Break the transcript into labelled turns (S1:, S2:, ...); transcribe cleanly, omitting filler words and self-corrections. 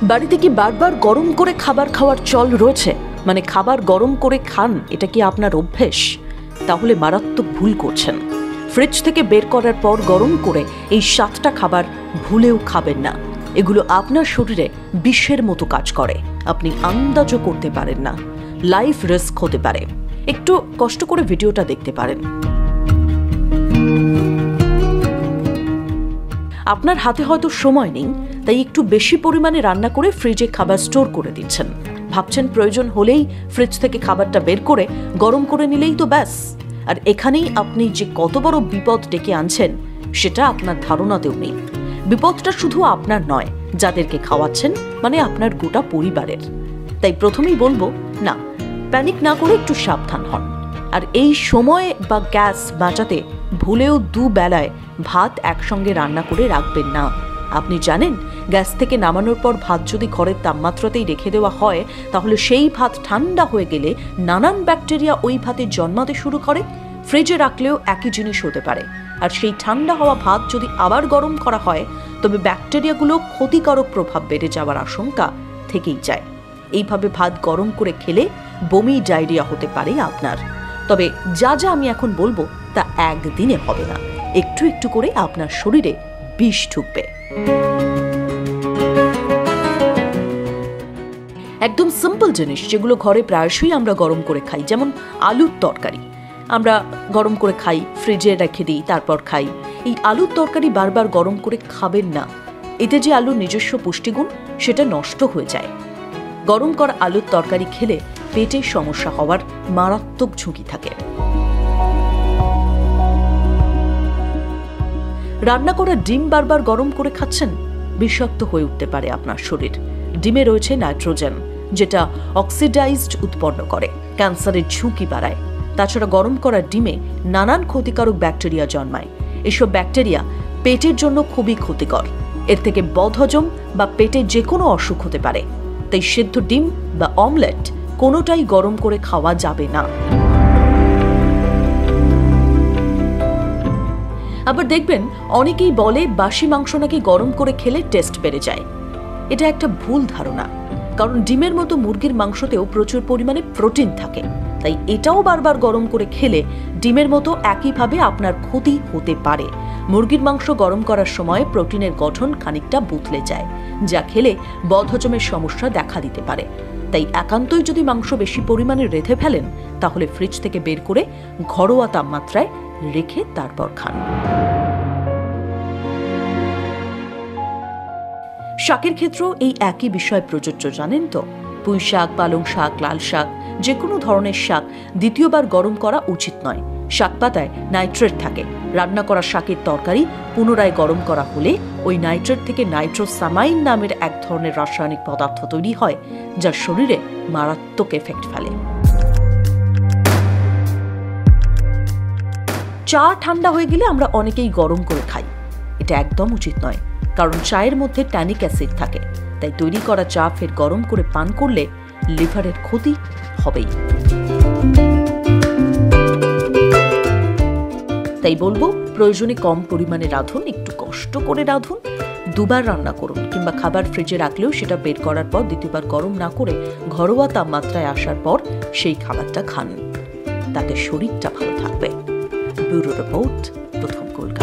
S1: বাড়িতে কি বারবার গরম করে খাবার খাওয়ার চল রয়েছে? মানে খাবার গরম করে খান, এটা কি আপনার অভ্যেস? তাহলে মারাত্মক ভুল করছেন। ফ্রিজ থেকে বের করার পর গরম করে এই 7টা খাবার ভুলেও খাবেন না। এগুলো আপনার শরীরে বিষের মতো কাজ করে, আপনি আন্দাজও করতে পারেন না। লাইফ রিস্ক হতে পারে। একটু কষ্ট করে ভিডিওটা দেখতে পারেন। আপনার হাতে হয়তো সময় নেই, তাই একটু বেশি পরিমাণে রান্না করে ফ্রিজে খাবার স্টোর করে দিচ্ছেন। ভাবছেন প্রয়োজন হলেই ফ্রিজ থেকে খাবারটা বের করে গরম করে নিলেই তো ব্যাস। আর এখানেই আপনি যে কত বড় বিপদ ডেকে আনছেন সেটা আপনার ধারণাতেও নেই। বিপদটা শুধু আপনার নয়, যাদেরকে খাওয়াচ্ছেন মানে আপনার গোটা পরিবারের। তাই প্রথমেই বলবো, না, প্যানিক না করে একটু সাবধান হন। আর এই সময় বা গ্যাস বাঁচাতে ভুলেও দুবেলায় ভাত একসঙ্গে রান্না করে রাখবেন না। আপনি জানেন, গ্যাস থেকে নামানোর পর ভাত যদি ঘরের তাপমাত্রাতেই রেখে দেওয়া হয়, তাহলে সেই ভাত ঠান্ডা হয়ে গেলে নানান ব্যাকটেরিয়া ওই ভাতে জন্মাতে শুরু করে। ফ্রিজে রাখলেও একই জিনিস হতে পারে। আর সেই ঠান্ডা হওয়া ভাত যদি আবার গরম করা হয়, তবে ব্যাকটেরিয়াগুলো ক্ষতিকারক প্রভাব বেড়ে যাওয়ার আশঙ্কা থেকেই যায়। এইভাবে ভাত গরম করে খেলে বমি, ডায়রিয়া হতে পারে আপনার। তবে যা যা আমি এখন বলবো তা একদিনে হবে না, একটু একটু করে আপনার শরীরে বিষ ঢুকবে। একদম সিম্পল জিনিস যেগুলো ঘরে প্রায়শই আমরা গরম করে খাই, যেমন আলুর তরকারি। আমরা গরম করে খাই, ফ্রিজে রেখে দিই, তারপর খাই। এই আলুর তরকারি বারবার গরম করে খাবেন না। এতে যে আলুর নিজস্ব পুষ্টিগুণ সেটা নষ্ট হয়ে যায়। গরম করা আলুর তরকারি খেলে পেটের সমস্যা হওয়ার মারাত্মক ঝুঁকি থাকে। রান্না করা ডিম বারবার গরম করে খাচ্ছেন, বিষাক্ত হয়ে উঠতে পারে আপনার শরীর। ডিমে রয়েছে নাইট্রোজেন, যেটা অক্সিডাইজড উৎপন্ন করে, ক্যান্সারের ঝুঁকি বাড়ায়। তাছাড়া গরম করা ডিমে নানান ক্ষতিকারক ব্যাকটেরিয়া জন্মায়। এসব ব্যাকটেরিয়া পেটের জন্য খুবই ক্ষতিকর। এর থেকে বদহজম বা পেটে যে কোনো অসুখ হতে পারে। তাই সেদ্ধ ডিম বা অমলেট কোনোটাই গরম করে খাওয়া যাবে না। আবার দেখবেন অনেকেই বলে বাসি মাংস নাকি গরম করে খেলে টেস্ট বেড়ে যায়। এটা একটা ভুল ধারণা, কারণ ডিমের মতো মুরগির মাংসতেও প্রচুর পরিমাণে প্রোটিন থাকে। তাই এটাও বারবার গরম করে খেলে ডিমের মতো একইভাবে আপনার ক্ষতি হতে পারে। মুরগির মাংস গরম করার সময় প্রোটিনের গঠন খানিকটা বদলে যায়, যা খেলে বদহজমের সমস্যা দেখা দিতে পারে। তাই একান্তই যদি মাংস বেশি পরিমাণে রেঁধে ফেলেন, তাহলে ফ্রিজ থেকে বের করে ঘরোয়া তাপমাত্রায় রেখে তারপর খান। শাকের ক্ষেত্রেও এই একই বিষয় প্রযোজ্য, জানেন তো? পুঁই শাক, পালং শাক, লাল শাক, যে কোনো ধরনের শাক দ্বিতীয়বার গরম করা উচিত নয়। শাক পাতায় নাইট্রেট থাকে। রান্না করা শাকের তরকারি পুনরায় গরম করা হলে ওই নাইট্রেট থেকে নাইট্রোসামাইন নামের এক ধরনের রাসায়নিক পদার্থ তৈরি হয়, যা শরীরে মারাত্মক এফেক্ট ফেলে। চা ঠান্ডা হয়ে গেলে আমরা অনেকেই গরম করে খাই। এটা একদম উচিত নয়, কারণ চায়ের মধ্যে ট্যানিক অ্যাসিড থাকে। তাই তৈরি করা চা ফের গরম করে পান করলে লিভারের ক্ষতি হবেই। তাই বলবো, প্রয়োজনে কম পরিমাণে রাঁধুন, একটু কষ্ট করে রাঁধুন, দুবার রান্না করুন, কিংবা খাবার ফ্রিজে রাখলেও সেটা বের করার পর দ্বিতীয়বার গরম না করে ঘরোয়া তাপমাত্রায় আসার পর সেই খাবারটা খান। তাতে শরীরটা ভালো থাকবে। ব্যুরো রিপোর্ট, প্রথম কলকাতা।